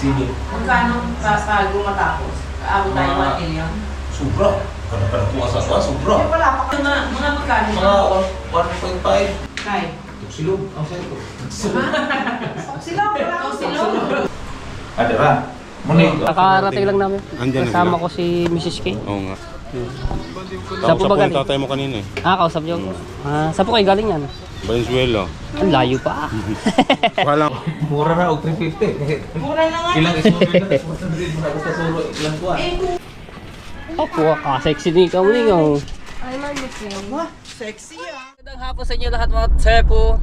Sige. Magkano bago matapos? Kaabot tayo 1 million? Sobra. Kada-kada po sa asawa, sobra. Eh, wala pa kayo mga magkano? Mga 1.5. Kay? Silog. Ang sa'yo ko. Sila, wala ko sila. Ada ba? Muni. Nakarating lang namin. Andyan na Kasama sila. ko si Mrs. K. Oo nga. Saan po Kausap ba ko yung galing? tatay mo kanina eh. Kausap niyo. Saan po kayo galing yan? Valenzuela. Ang layo pa. Walang. Mura na og 350. Mura na nga. Ilang isulit na 100 mo na sa solo ilang kuha. Ako, sexy ni ikaw ni ikaw. Sexy ah. Magandang hapon sa inyo lahat mga Tsepo.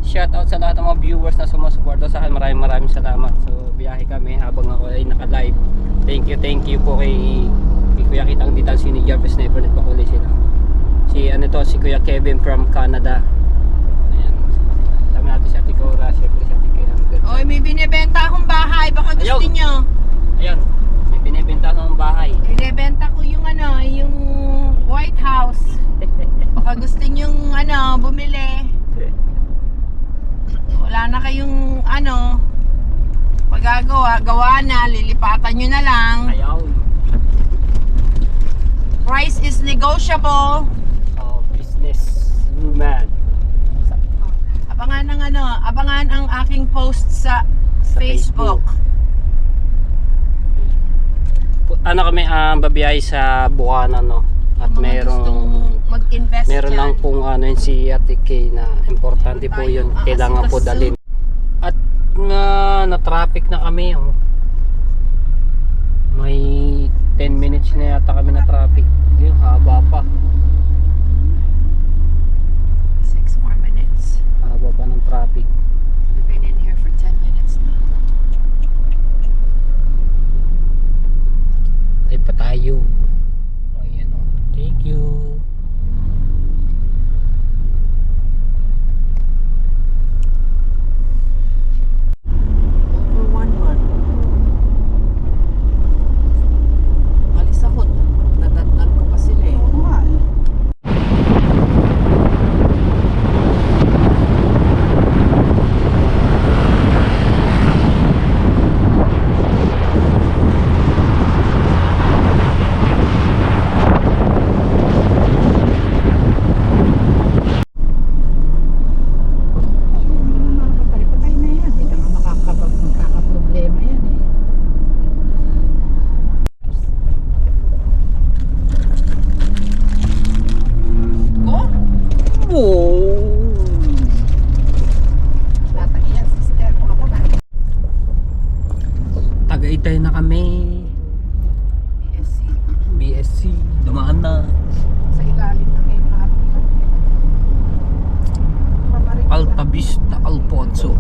Shout out sa lahat ng mga viewers na sumusuporta sa akin. Maraming salamat. So biyahe kami habang ako ay naka-live. Thank you po kay Kuya Kitang Ditan si Jarvis Sniper net pakuli sila. Si Kuya Kevin from Canada. Ayan. Sama natin si Ate Cora, syempre si Ate Kaya. Oy, may binibenta akong bahay. Baka gusto Ayaw. nyo. Ayan, may binibenta ng bahay. Binibenta ko yung yung White House. Baka gusto nyo bumili. Wala na kayong magagawa. Gawa na, lilipatan nyo na lang. Ayaw. Price is negotiable. Oh, business woman. Abangan ang aking post sa Facebook. Ano kami babiyahe sa Bukana no. At Ang mga gustong mag-invest meron dyan. lang pong yun si Ate Kay na importante po yun. Kailangan po dalhin. At na-traffic na kami. Oh. May 10 minutes na yata kami na traffic. Yung haba pa. 6 more minutes. Haba pa ng traffic. We've been in here for 10 minutes now. Tayo pa tayo. Ayan o. Thank you. Over 1 month. Alis ako. Natatnan ko pa sila eh. Patay na yan. Hindi naman makakaproblema yan eh. Go? Wow! Latang yan, sister. Kung ako na. Tagaytay na kami. BSC. BSC. Dumaan na. Sa ilalim ng MRT. Paparik Alta Vista, Alfonso.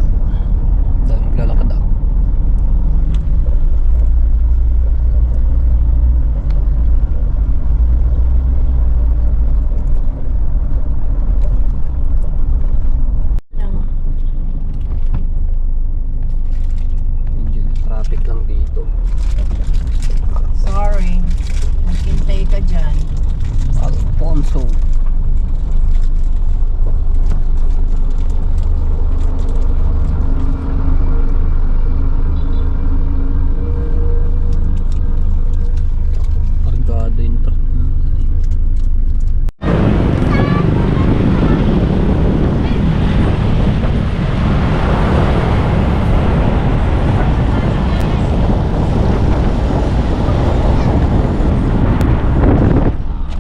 Dahil naglalakad ako. Medyo traffic lang dito. Sorry. Maghintay ka dyan. Alfonso. Kargado yung truck.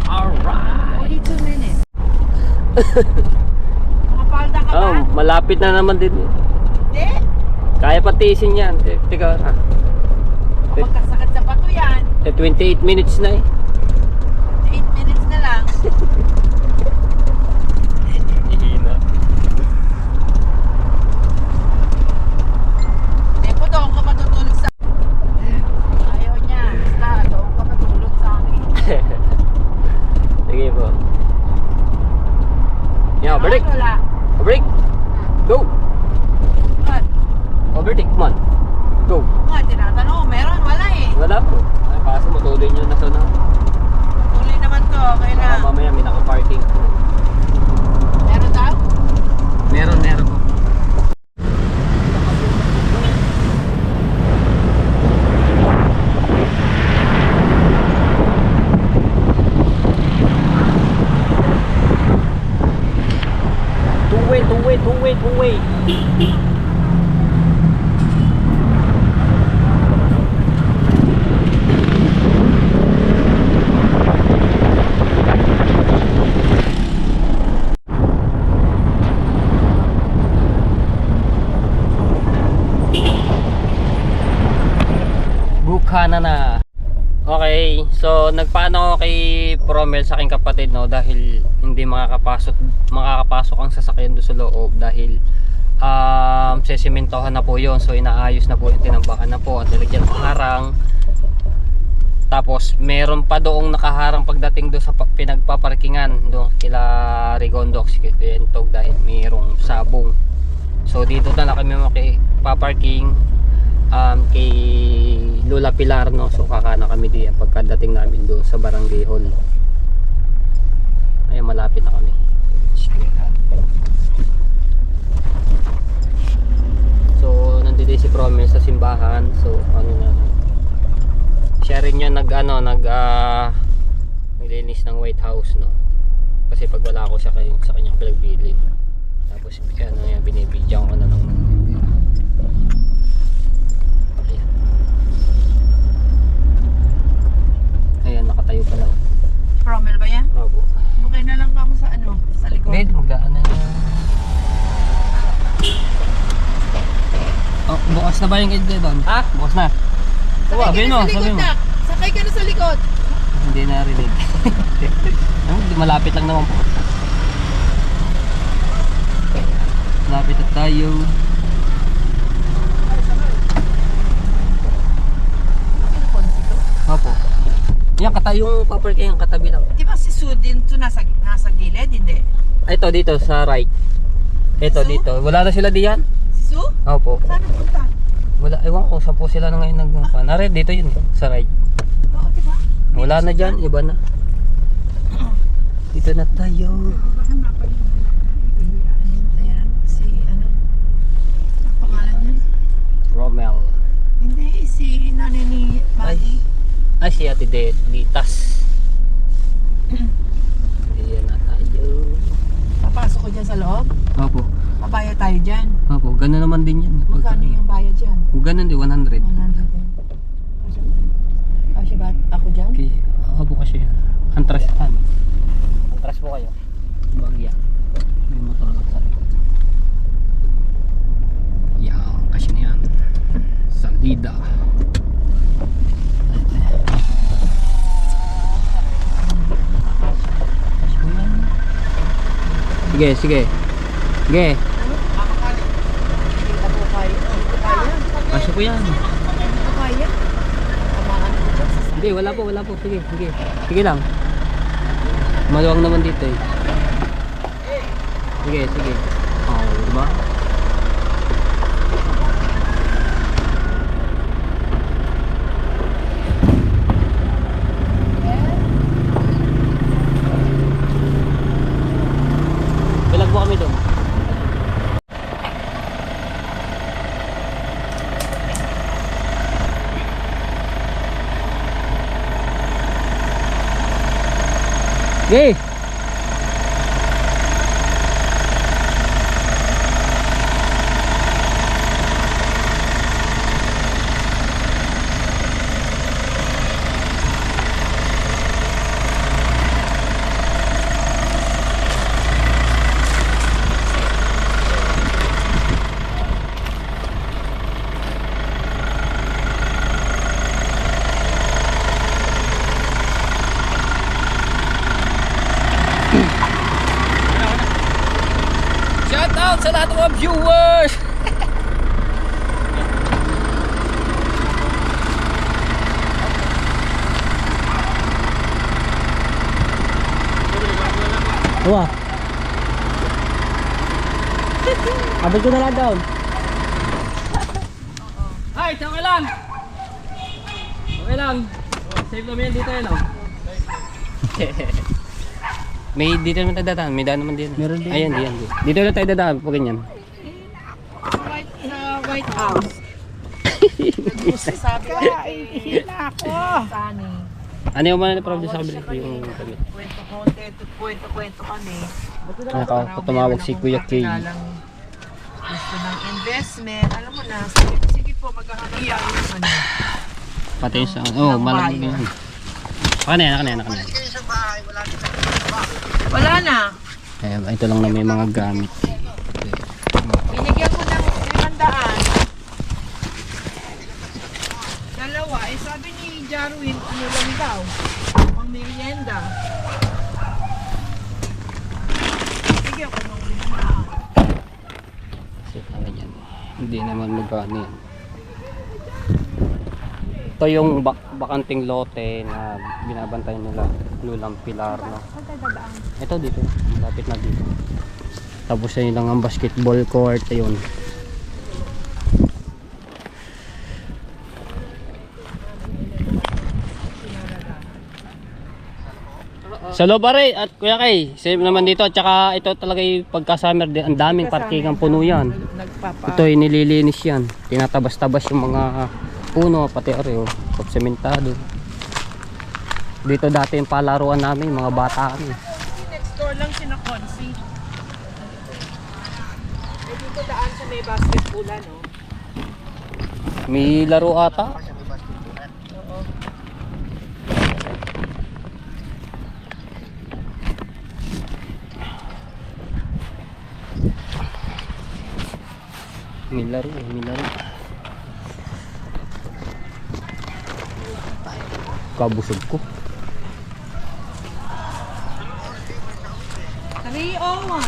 Alright! 42 minutes. Makapalda ka ba? Oh, malapit na naman din. Hindi. Kaya patiisin yan. Teka, Magkasakit sa bato yan. 28 minutes na eh. 8 minutes na lang. Hihina. Tempo, doon ka matutulog sa... Ayaw niya. Basta, doon ka matulog sa akin. Sige po. Yeah, break. Wala. Break. Go. What? Overtake, come on. Go. Nga, tinatanong. Meron, wala eh. Wala po. Ay, kaso matuloy nyo na to na. Tuloy naman to. Okay na. Mamaya may naka-parking. Meron daw? Meron po. Uwi. Bukana na. Okay, so nagpaano ako kay Promel sa aking kapatid, no, dahil hindi makakapasok ang sasakyan doon sa loob dahil sesimentohan na po yon. So inaayos na po yung tinambakan na po at nilagyan ng harang. Tapos meron pa doong nakaharang pagdating doon sa pinagpaparkingan doon kila Rigondox Entog dahil mayroong sabong. So dito na lang kami makipaparking kay Lola Pilar, no. So kakana kami diyan pagkadating namin doon sa Barangay Hall. Ay malapit na kami. So nandito si Promel sa simbahan. So ano na, siya rin yun naglinis ng White House, no. Kasi pag wala ako sa kanyang pinagbilin. Tapos ano yan, binibidyan ko na ng ayan, nakatayo pa lang. Promel ba yan? Opo. Okay na lang kamo sa ano, sa likod. Hindi, magdaan na yan. Oh, bukas na ba yung kid doon? Ha? Bukas na. Sakay ka na sa likod, Dak. Sakay ka na sa likod. Hindi narinig. Malapit lang naman po. Malapit na tayo. Opo. Yan, yung papark yung katabi lang. Di ba si Sue din ito nasa gilid? Hindi. Ito dito sa right. Ito Si Sue? dito. Wala na sila diyan? Si Sue? Opo. Saan punta? Wala, ewan ko, saan po sila na ngayon nagpanare. Dito yun, sa right. Oo, di ba? Wala na dyan, iba na. Dito na tayo. Ayan, si ano? Ang pangalan niya? Romel. Hindi, si nanay ni Maggie. Ay, si Ate Litas. Diyan na tayo. Papasok ko dyan sa loob. Opo. Pabayad tayo dyan. Opo, gano'n naman din yan. Magkano yung bayad dyan? Kung gano'n din, 100. 100 din. Kasi ba ako dyan? Okay, opo kasi yan. Antras po kayo. Bagya. May motor lang sa likod. Yan, kasi na yan. Salida. Sige, sige. Sige. Hindi ako kaya. Hindi ko kaya. Kasya po yan. Hindi ko kaya. Tamaan ko dyan sa Hindi, wala po. Sige, sige. Sige lang. Maluwang naman dito eh. Sige, sige. Oh, diba? Bilag po kami doon. Okay. Shout out sa lahat ng mga viewers! Uwa. Abot ko na lang down. Ay, okay lang. Okay lang. Save naman yan dito yun, oh. May dito naman tayo dadaan. May daan naman din. Meron din. Ayan, diyan. Dito na tayo dadaan po ganyan. White House. Gusto sabi ko, hihina ako. Sani. Ano yung mga na-problem sa kabila? Yung damit. Kwento kami. Tumawag si Kuya Kay. gusto ng investment. Alam mo na, sige po, maghahanap tayo ng ano. Pati sa, oh, malaki yan. Kanina. Wala na. Eh, ito lang na may mga gamit. Binigyan ko ng 500. Dalawa, eh sabi ni Jarwin, ano lang daw, pang merienda. Bigyan ko ng 500. Kasi ano yan, hindi naman magkano yan. Ito yung bakanting lote na binabantayan nila Lulang Pilar, no? Ito dito, malapit na dito. Tapos yun lang ang basketball court, yun. Sa loob pare, at Kuya Kay, same naman dito. At saka ito talaga yung pagka-summer din, ang daming parking ang puno yan. Ito ay nililinis yan. Tinatabas-tabas yung mga puno, pati oreo, pag sementado. Dito dati yung palaruan namin, mga bata kami. Next door lang sina Consi. Eh dito daan sa may basketball, no? May laro ata. Oo. May laro. Kabusog ko. 3:01.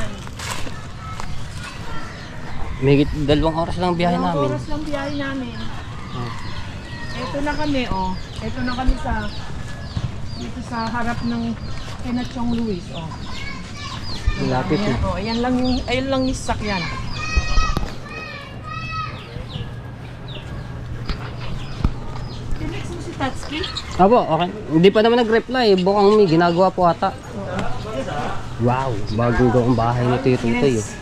May 2 oras lang biyahe Dalawang namin. oras lang biyahe namin. Ito na kami, oh. Ito na kami dito sa harap ng Kenachong Luis, oh. Malapit na. Oh, ayan lang yung sasakyan. Tinext mo si Tatsuki? Apo, okay. Hindi pa naman nag-reply. Bukang may ginagawa po ata. Wow, bagong gawang bahay ni Tito Tutoy. Yes.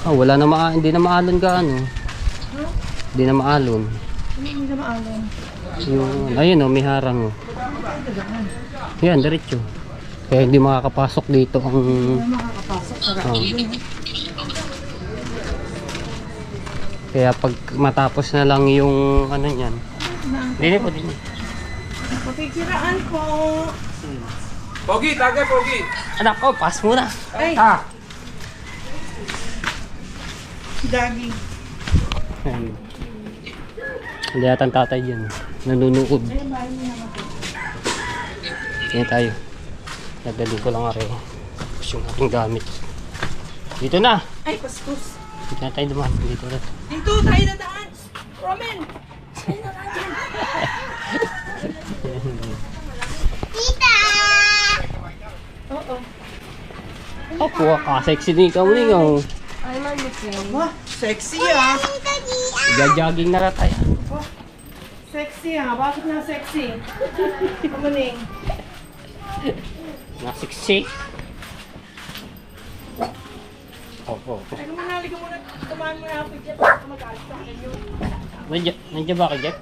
Wala na hindi na maalon ka ano. Hindi na maalon. Hindi na maalam. Yung, ayun oh, may harang oh. Yan, diretso. Kaya hindi makakapasok dito ang... Makakapasok sa Kaya pag matapos na lang yung ano niyan. Dini po, dini. Pakikiraan po. Pogi, tagay Pogi. Anak ko, pass muna. Ay, dagi. Hindi yata ang tatay dyan. Nanunood. Tingnan tayo. Nagdali ko lang nga rin. Tapos yung ating gamit. Dito na! Ay, pastos. Dito na tayo dumaan. Dito na. Dito, tayo na daan. Roman! Tita! Oo. Opo, sexy din ikaw ni ikaw. I like it. Wah, sexy ah. Jogging na tayo. Sexy ah. Bakit na sexy? Kamaning. Na sexy. Opo. Ay, kumanali ka muna. Tumahan mo na ako dyan. Baka mag-alis sa akin yun. Nandiyan ba ka, Jack?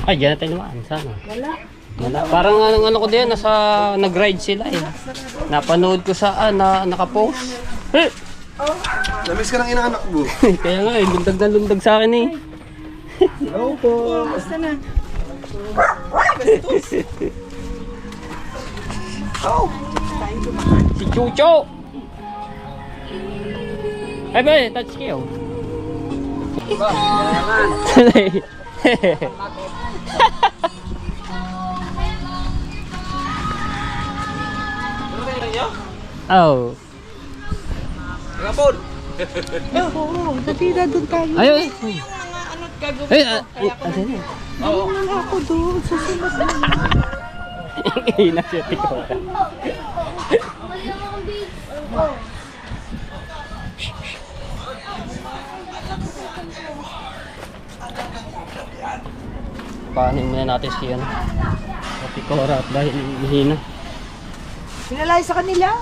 Ay, dyan na tayo naman. Sana. Wala. Wala. Parang ano ko din, nag-ride sila eh. Napanood ko saan, nakapost. Eh! Namiss ka ng inaanak mo. Kaya nga eh, lundag na lundag sa akin eh. Hello po. Basta na. Si Chucho! Ay ba, touch kayo. Oh. Kapon. Oo, natira doon tayo. Ayaw eh. Yung mga ano't gagawin Ay, ko. Kaya ko ano yun? na lang ako doon. Susunod na. Ina siya tiko. Paano muna natin si ano? Pati Cora at dahil hihina. Pinalay sa kanila?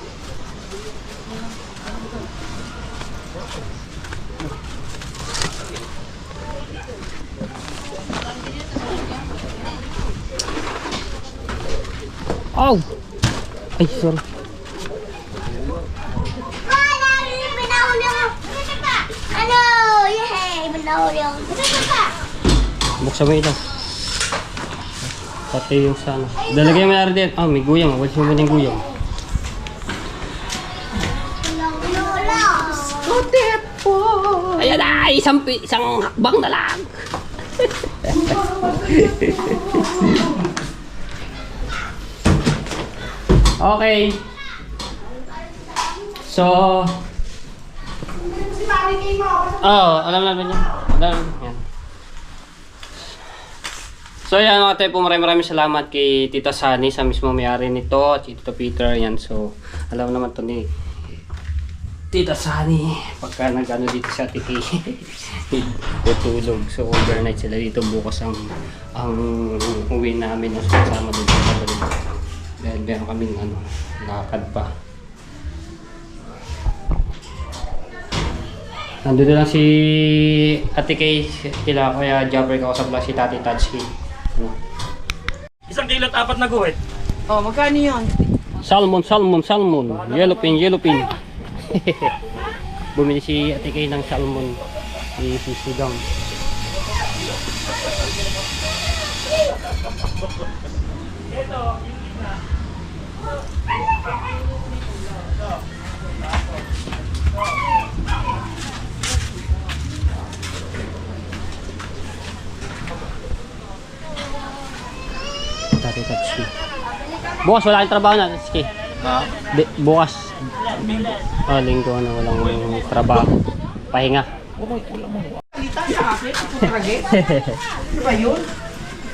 Oh! Ay, sorry. Ano? Yay! Manahuli ako. Buksan mo ito. Pati yung sana. Dalagay mo na rin din. Ah, may guyang. Wala mo yung guyang. Skotep po! Ayan na! Isang hakbang na lang! Okay. So, alam namin yan. Yan. So yan mga tepo, maraming salamat kay Tita Sunny sa mismo may-ari nito at Tito Peter. Yan, so alam naman to ni Tita Sunny pagka nag-ano dito sa Ate Kay tutulog. So overnight sila dito, bukas ang uwi namin ng sama dito sa Balik. Dahil meron kaming lakad pa. Nandun lang si Ate Kay, kila Kuya Jabber, kausap lang si Tati Tatsuki. Isang kilot, 4 na guhit. Oh, magkano yun? Salmon. Yellow pin. Bumili si Ate Kay ng salmon. Isisigang. Tati Tatsuki. Bukas wala kang trabaho na, Tatsuki. Ha? Bukas. Linggo na walang trabaho. Pahinga. Salita sa akin, putrage. Ano ba yun?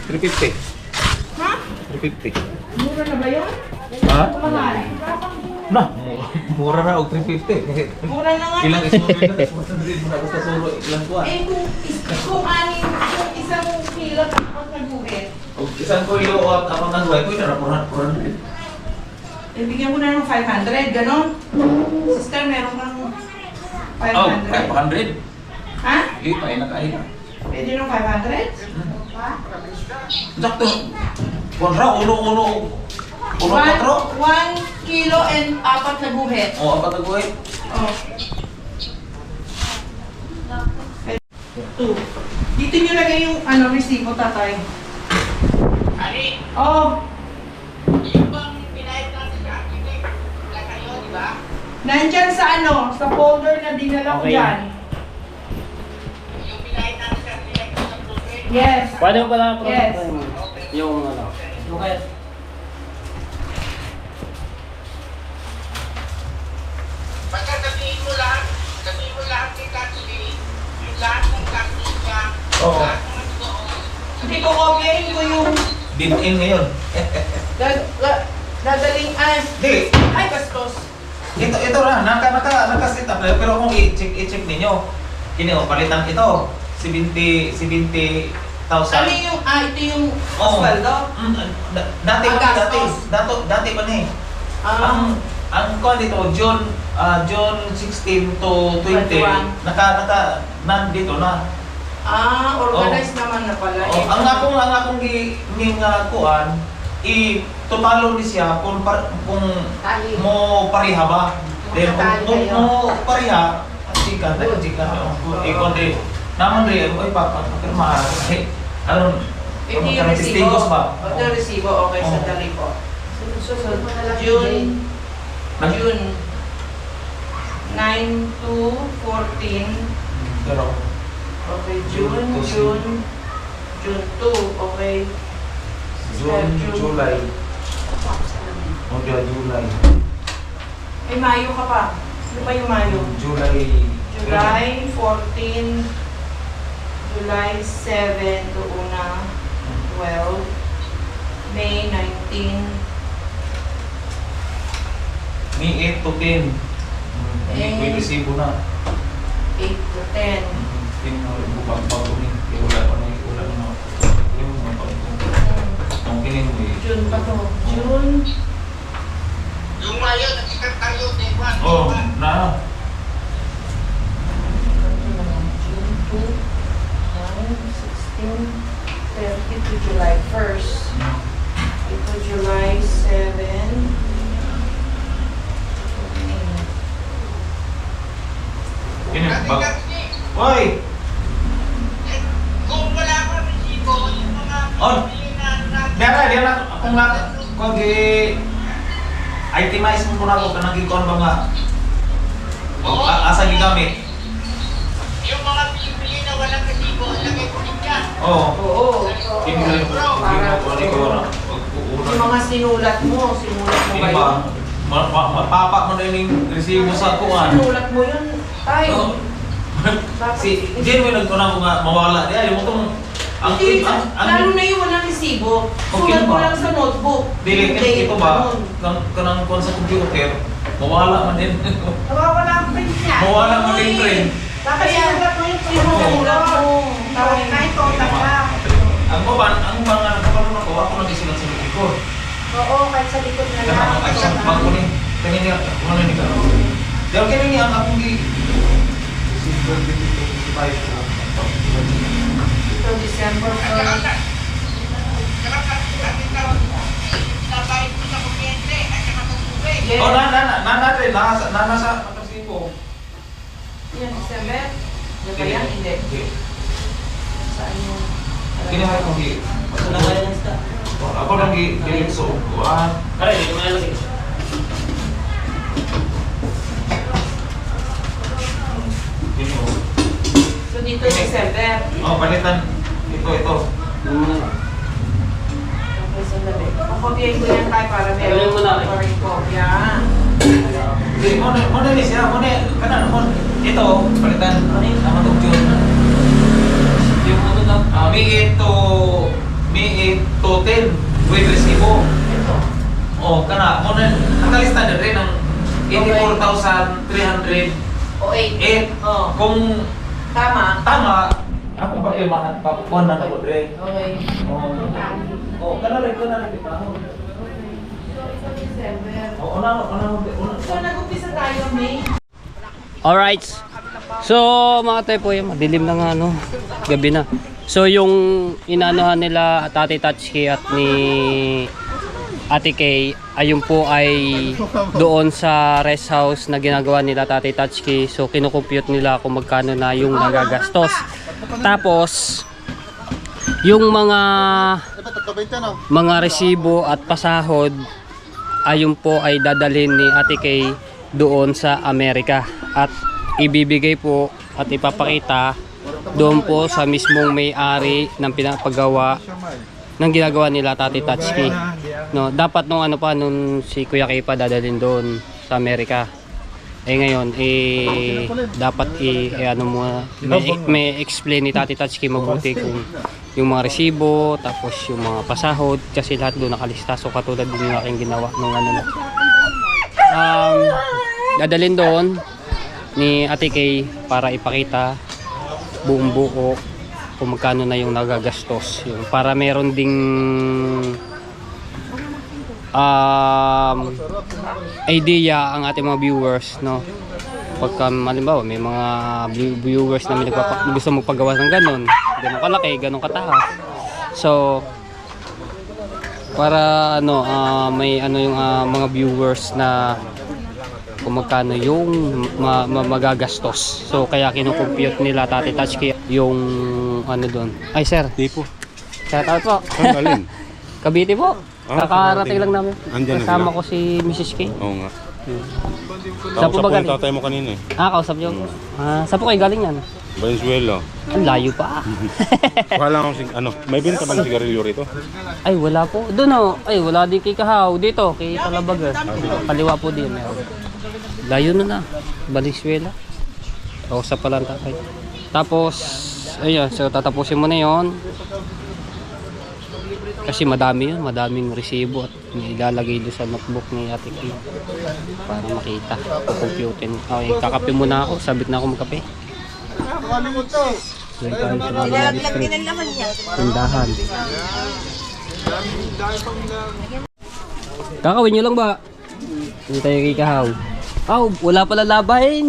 350. Ha? 350. Mura na ba yun? Ha? Mahal. Na, mura na og 350. Mura na nga. Ilang isulo na basta solo ilang kuha. Eh kung isang kilo ang naguhit, Og isang kilo at apang nagway ko na rapuran. eh bigyan mo na ng 500, ganon. Sister, meron kang Oh, 500. 500. Ha? Ipa ay nakain. Pwede ng 500? Sakto. Kontra uno 4. 1 kilo and 4 na guhit. O apat nagway. Oh. 2. Dito nyo lagay yung resibo, tatay. Ali? Oh. Nandyan sa sa folder na dinala ko Okay. dyan. Yes. Pwede mo pala Yes. yung Okay. Pagkakasabihin mo lahat kay Kathy, yung lahat ng Kathy niya, Oo. lahat ng doon. Hindi ko kopyahin ko yung Din-in ngayon. dadaling Di, ay bastos. ito na, naka-set up na, pero kung i-check ninyo, palitan ito, 70,000. Ano yung, ito yung Oo. sweldo? Dati Ang pa gastos. dati pa ni. Ang kuan dito June 16 to 20 nandito na. Organized naman na pala. Oh, ang akong ning kuan totalo ni siya kung Tali. mo pareha ba. Then Tali kung kayo. mo pareha, chika. Ikon di naman rin oy papirma. Ano Ito yung testigos resibo. ba? Ito yung resibo, okay, Oo. sandali po. June 9 to 14. Pero Okay, June 2, okay. July. O July. Ay, Mayo ka pa. Ano ba yung Mayo? July 14, July 7 to 12, May 19, May 8 to 10. May resibo na. 8 to 10. Bukang pag-uling. Wala pa na wala na. Yung mga pag-uling. Ang kining June pa to. June. Yung mayo, nakikat tayo, Dewan. Oh, na. June 2, 9, 16, 30 to July 1st. Ito July 7 Diyan na, kung nga, kung itemize mo na ako, kanang gikon ba nga, asa gigamit? Yung mga bili na walang resibo, lagay ko din yan. Oo. Oo. Hindi ko na. Yung mga sinulat mo ba yun? Mapapa mo na yung resibo sa kuwan. Sinulat mo yun, tay. Si Jenwin nagtunang ko nga mawala niya. Yung itong... Lalo na yung walang resibo. Okay Sulat mo ba? lang sa notebook. Dili, ito ba? Kanang kuwan sa computer, mawala man din. Nawawala ang print niya. Mawala man din print. Dapat sinulat mo yung sinulat mo. Tawag na ito, taga. Ang mga nakapalunan ko, ako nag-isulat sa likod. Oo, kahit sa likod na lang. Kanang ay sa bangko ni. Tingin niya, ano ni ka? Dahil kaya niya ang akong gi... Ito, December 1st. Nabayad ko sa kuryente at saka sa tubig. Yes. Oh, nasa nakasipo. Yan, December? Yan ba yan? Hindi. Saan yung... Kinahay kong gi... Ako lang gi... So, Aray, dito mo lang. So dito December. Oh, palitan. Ito. Okay, sandali. Pakopyahin ko yan tayo para Gawin mo na, meron pa rin kopya. Hindi, muna ni siya. Kanan, ito, palitan. Sama itong June. Yung ano lang. May 10 with resibo. Ito. Oh, nakalista na rin ng 84,308. O 8. Oh. Kung Tama. tama, ako ba yung mga papukuan na ako rin. Okay. Oh, kanalay. December. Oh, So nag-umpisa tayo, May. Alright. So mga tayo po yung madilim na nga no. Gabi na. So yung inaanohan nila Ate Tatsuki at ni Ate Kay, ayun po ay doon sa rest house na ginagawa nila Ate Tatsuki. So kinukompute nila kung magkano na yung nagagastos. Tapos yung mga resibo at pasahod, ayun po ay dadalhin ni Ate Kay doon sa Amerika at ibibigay po at ipapakita doon po sa mismong may-ari ng pinapagawa ng ginagawa nila Ate Tatsuki. No, dapat nung si Kuya Kay pa dadalhin doon sa Amerika. Ngayon dapat may explain ni Ate Tatsuki mabuti kung yung mga resibo, tapos yung mga pasahod kasi lahat doon nakalista. So katulad din yung aking ginawa nung dadalhin doon ni Ate Kay para ipakita buong buo kung magkano na yung nagagastos. Yung para meron ding idea ang ating mga viewers, no? Pagka halimbawa may mga viewers na may gusto magpagawa ng ganun kalaki, ganun kataas. So para may yung mga viewers na kung magkano yung magagastos. So kaya kinukompute nila Ate Tatsuki yung doon. Ay sir. Di po. Shout out po. Ang galing. Cavite po. Kakarating lang namin. Andyan na Kasama sila. ko si Mrs. K. Oo nga. Saan po ba Kausap ko yung galing? tatay mo kanina eh. Kausap niyo. Saan po kayo galing yan? Valenzuela. Ang layo pa. Wala akong may benta bang sigarilyo rito? Ay wala po. Doon Ay wala din kay Kahaw. Dito kay Talabaga. Kaliwa po din. Meron. Layo na. Valenzuela. Kausap pa lang tatay. Tapos ayun. So tatapusin mo na yon. Kasi madaming resibo at ilalagay doon sa notebook ni Ate Kay para makita, kukumputin. Okay, kakape muna ako, sabit na ako magkape. Tindahan. Kakawin nyo lang ba? Hindi tayo kay Kahaw. Wala pala labahin.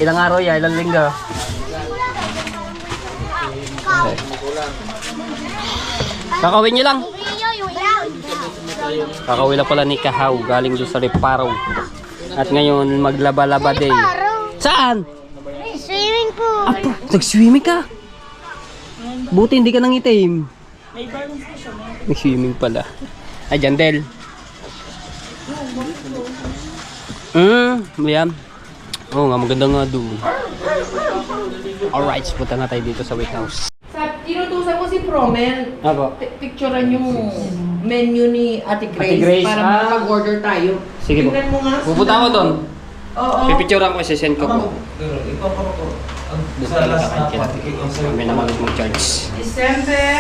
Ilang araw yan, ilang linggo. Okay. Kakawin nyo lang. Kakawin lang pala ni Kahaw galing doon sa Reparo. At ngayon maglaba-laba day. Saan? Swimming pool. Nag-swimming ka? Buti hindi ka nang itim. May balance ko siya. May swimming pala. Ay, Jandel. Yan. Oo nga, maganda nga doon. Alright, punta na tayo dito sa White House. Inutusan ko si Promel. Ako. Picturean yung menu ni Ate Grace, Ate Grace, para makapag-order tayo. Sige po. Tingnan mo nga. Pupunta ako doon. Oo. Pipicturean ko, send ko po. Pero ikaw ko. Doon Sa tayo last na kakakit. patikik ang sa'yo. Kami naman mag-charge. December,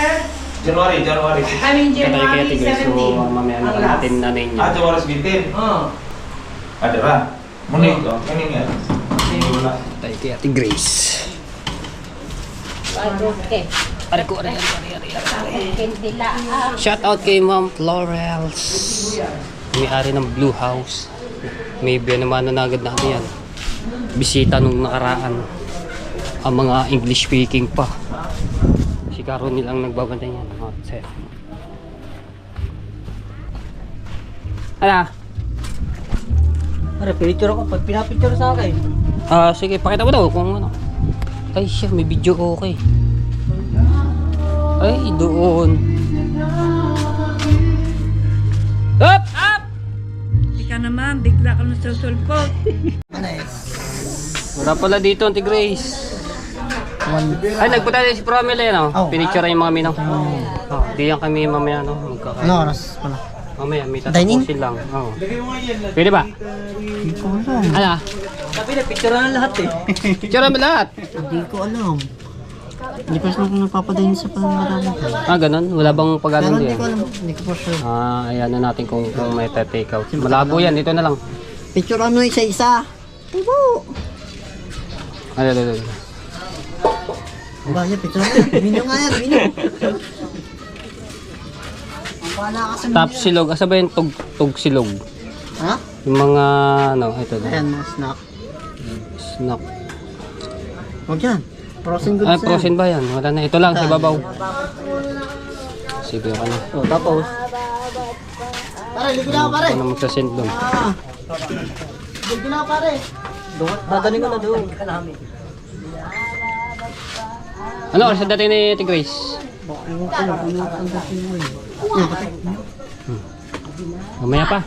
January. I mean Kaya tayo kay January Ate Grace, so 17. mamaya na Ang natin last. nanay niya. January 17. Oo. Adara. Munig. Kanin nga. Wala. Tayo kay Ate Grace. Okay. Ari. Shout out kay Ma'am Florels. May-ari ng Blue House. Maybe naman nanagad natin yan. Bisita nung nakaraan. Ang mga English speaking pa. Si Caro nilang nagbabantay yan. Ala? Pare, picture ako. Pag pinapicture sa akin. Sige, pakita mo daw kung ano. Ay siya, may video okay. Ay, doon. Up! Up! Ika naman, bigla ka na sa sulpot. Wala pala dito, Auntie Grace. Ay, nagpunta din si Promel eh, no? Pinicture yung mga minaw. Di yan kami mamaya, no? Ano oras pala? Mamaya, may tatapusin lang. Pwede ba? Hindi ko alam. Ala? Sabi na, picture na lahat eh. Picture mo lahat. Hindi ko alam. Hindi pa sila nagpapadayin sa pangalan. Ganun? Wala bang Pero pag-anon hindi din? ko alam. Hindi ko pa sure. Ayan na natin kung may take out. Malabo yan, dito na lang. Picture ano isa-isa. Ubo! Ano. Ba, yan, picture ano. Minyo nga yan, minyo. Wala kasi Top silog. Asa ba yung tug silog? Ha? Yung mga ano, ito. Ayan, mga snack. Snack. Huwag yan. Frozen goods Ay, frozen ba yan? Wala na. Ito lang, sa babaw. Sige, okay na. Oh, tapos. Pare, ligo na ako pare. Ano magsasend doon? Ligo na ako pare. Dadaling ko na doon. Ano oras sa dating ni Ate Grace? Mamaya pa.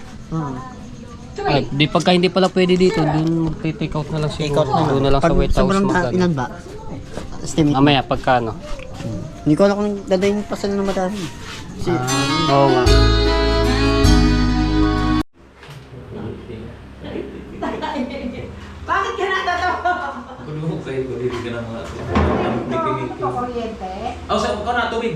Ay, pagka hindi pala pwede dito, doon mag-take out na lang siguro. Doon na lang sa White House. Sobrang ilan ba? Estimate. Mamaya, pagka ano. Hindi ko alam kung dadayin pa sila ng madami. Kasi, Oo nga. Bakit ka natatawa? Kulunok kayo. Hindi ka na mga... Kuryente. Sa ka na, tubig.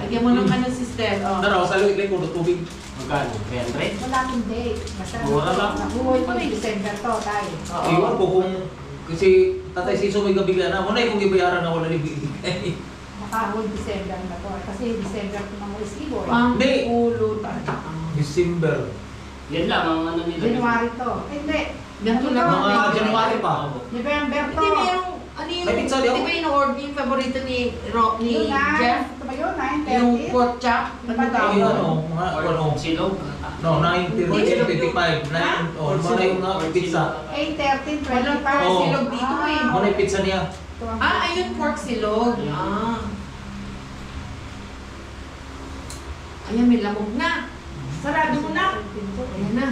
Lagyan mo ng ano, sister. Oh. Daraw, sa luwit ko tubig. Magkano? 300? Wala akong date. Basta Mura lang. nakuha ko yung December to tayo. Iwan ko kung... Kasi Tatay Siso may gabigla na. Muna kung ibayaran na wala ni bigay. Nakahol December na to. Kasi December ko nang resibo. Hindi. Ulo talaga. December. Yan lang ang ano nila. January to. Hindi. Ganito lang. Mga January pa. November to. Hindi, merong, ano yung, May pizza di di ako. ba yung order yung paborito ni Yun na. Jeff? Ito ba yun? Yung 9:30? pork chop? Ano daw? Ay, ano, mga ano. Silog? No, 9:30, 25, 9, oh, mga yung pizza. 8:30, Wala 25. pa Oo. silog dito eh. Mga yung pizza niya. Ayun, pork silog. Ayan, may lamog na. Sarado mo na. Ayan na.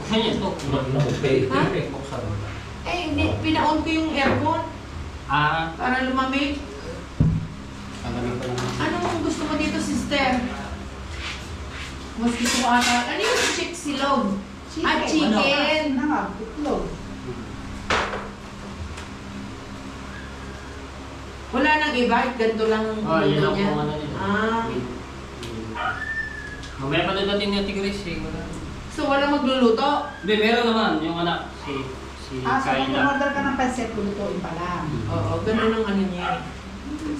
Kanya ito. Ha? Eh, hindi. Pinaon ko yung aircon para lumamig. Anong gusto mo dito, sister? Mas gusto ko ata. Ano yung chick silog? Chicken. Itlog. Wala nang iba, ganito lang ang Yan luto lang niya. kung ano nila. Mamaya pa doon natin ni Ate Grace eh. So, walang magluluto? Hindi, meron naman. Yung anak, si So kung Kayla. order ka ng pancit, lutuin pa lang. Oo, ganun ang ano niya.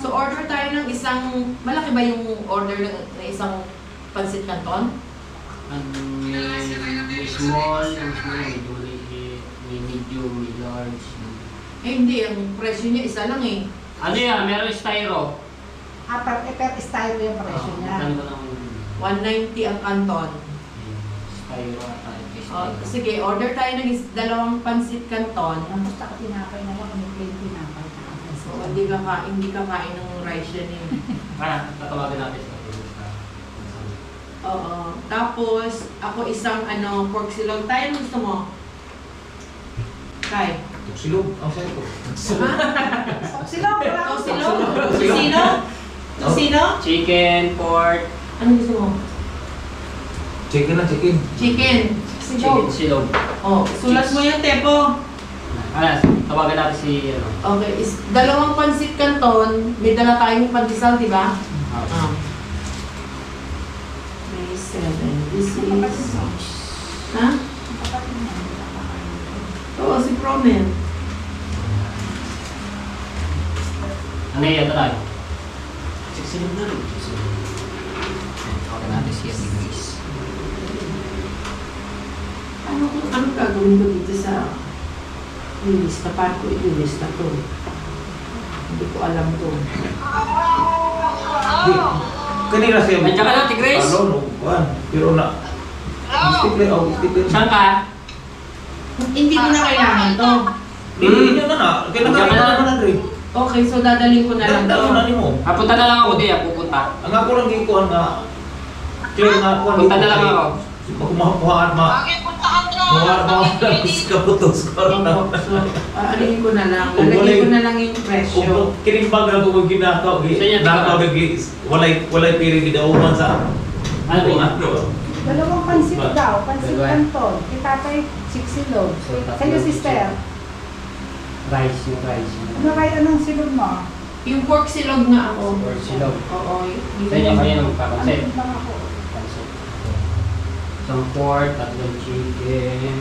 So, order tayo ng isang, malaki ba yung order ng isang pancit canton? May small, may medium, may large. Eh, hindi. Ang presyo niya isa lang eh. Ano yan? Meron styro. Per style yung presyo niya. Ano ba naman? 190 ang canton. Styro ata. Sige, order tayo ng dalawang pancit canton. Ang basta ka tinapay na lang, may plain tinapay na. Hindi ka kain ng rice yan eh. Tatawagan natin. Oo. Tapos, ako isang pork silog. Tayo, ano gusto mo? Tay. Silog. Ang sa'yo ko. Silog, wala ko Silog? Tosino? Tosino? Chicken, pork, Ano gusto mo? Chicken na chicken. Chicken. chicken silog. Oh, sulat mo yung tepo. Tawagan natin si Okay, dalawang pansit canton. May dala tayong pandesal, di ba? Ah. May 7. This is... Ha? Oo, si Promel. Ano yan? Talag? Silog na rin. Tawagan natin si Ate Grace. Ano gagawin ko dito sa lista? Paano ko i-lista to? Hindi ko alam to. Kanina siya. Nandiyan ka na, Ate Grace? No. Pero na. Stick Saan ka? Hindi ko na kailangan to. Hindi na na. Kailangan na na rin. Okay, so dadaling ko na lang to. Dali mo. Punta na lang ako diyan, pupunta. Ang ako lang gikuan nga. Clear nga ako. Punta na lang ako. Kumakuhaan Bakit punta ka doon? Tapos kaputos ko na. So, alingin ko na lang. Lalagay ko na lang yung presyo. Kinimbag na kung ginakaw. Ginakaw walay piri gidauman sa. Ano? Dalawang pansit daw, pansit canton. Itatay, silog. Sa'yo, sister. Rice, yung rice. Ano kayo anong silog mo? Yung pork silog nga ako. Pork silog. Oo. Sa inyo kayo ng Ano papansin. lang ako? Isang pork, tatlong chicken,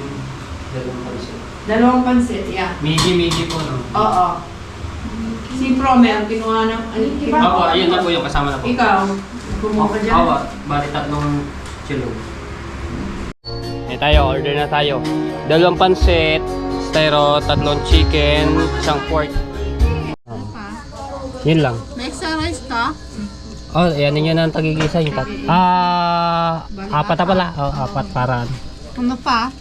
dalawang pansit. Dalawang pansit, yeah. Midi po, no? Oo. Si Promel, kinuha ng... Ako, ayun na po yung kasama na po. Ikaw, kumuha ka dyan. Ako, bali tatlong chilog. Eh tayo, order na tayo. Dalawang pansit, styro, tatlong chicken, isang pork. Yun lang. May extra rice ka? Oh, yan yun ang tagigisa yung apat na pala. Oh, apat para. Ano pa?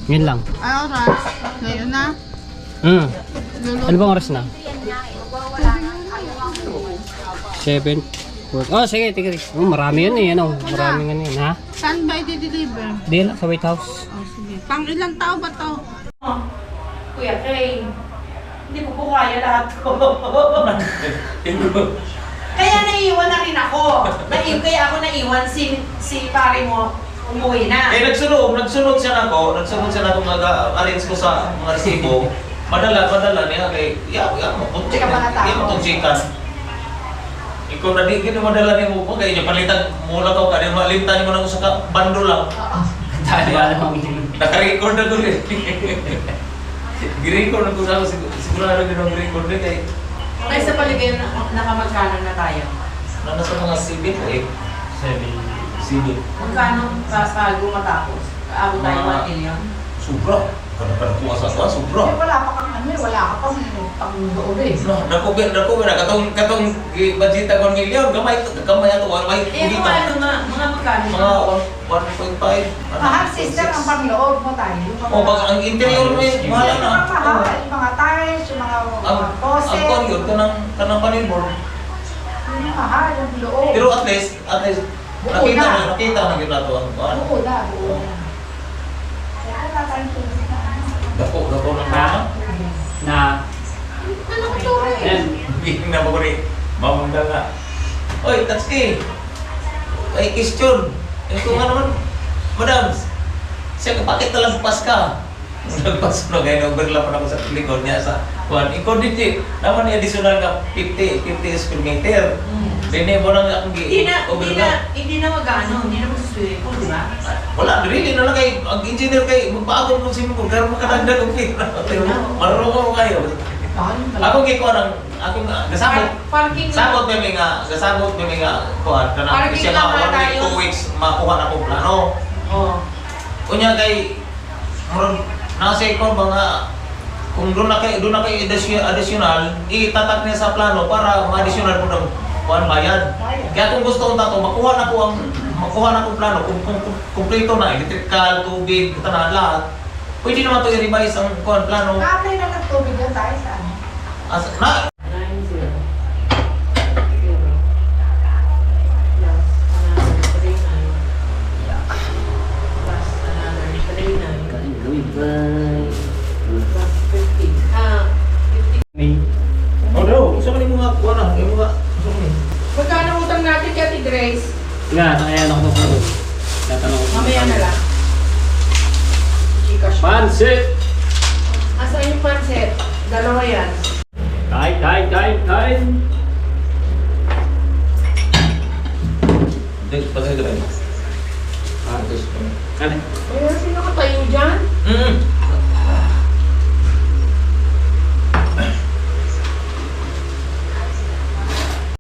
Yun lang. Ay, oras. Ngayon na. Ano bang oras na? 7. Oh, sige, tigre. Oh, marami yun eh, ano. Maraming ano yun, ha? Saan ba i-deliver? Di lang, sa White House. Oh, sige. Pang ilang tao ba to? Kuya Kay, hindi ko po kaya lahat ko. Kaya naiiwan na rin ako. Kaya ako naiwan, si pare mo umuwi na. Nagsunod siya na mag-arrange ko sa mga resibo. Madala niya kay mo itong chicken. Ikaw na di gini madala niya mo kay niya palitan mo lang ka din malimtan mo nang usa ka bando lang. Dali alam. Naka-record na ko rin. Gi-record na ko sa sigurado din ang record din kay Kaya sa paligay nakamagkano na tayo? nasa mga civil o 7 civil. Magkano pago matapos? Kaabot tayo 1 million? Sobra. Kada kuha sa sobra. Wala pa kang ano, wala ka pang pang-loob eh. Dako na katong budget ko 1 million gamay ato may Eh, kita. mga mga magkano? Mga 1.5. Mahal sister ang pang-loob mo tayo. O pag ang interior mo eh, mahal na. Ang mahal, yung mga tiles, yung mga pose. Ang konyo kanang panibor. Yung mahal, yung loob. Pero at least nakita na gyud nato ang kuan. Buo na. Kaya wala tayong tulog na. Dako na kama. Na. Yan. Bing na mo rin. Mamunda nga. Oy, Tatsuki. Ay, question. Ito nga naman, madam. Siya kapakit na lang ka. Nagpas na ngayon, overlap na ako sa likod niya sa kuhan. Ikaw din, naman yung additional nga 50 square meter. Dine mo lang akong Hindi na mag-ano, hindi na mag-swimming pool, di ba? wala, really na lang kay, ang engineer kay, magpaabot mo swimming pool, kaya makadagdag ang pera. Marunong ko kayo. Ako giko ng, akong gasabot. Parking Sabot may nga kuhan. Kanang Parking siya lang nga, na tayo. 2 weeks, makuha na po plano. Oh. Kunya kay, nasa ikon mga, kung doon na kayo additional, itatak niya sa plano para ma-additional po ng kuhan bayad. Kaya kung gusto kong tato, makuha na po plano, kung kumpleto na, electrical, tubig, tanan lahat, pwede naman ito i-revise ang kuhan plano. Kapay na nagtubig yan tayo sa ano. Na, Yung mga... Magkano utang natin kay Ate Grace? Nga, nakayan ako po. Tatanong ko. Mamaya na lang. Gcash. Pansit! Asan yung pancit? Dalawa yan. Kain! Pasay ka ba? Ah, gusto ko. Ano? Ayun, sino ka tayo dyan?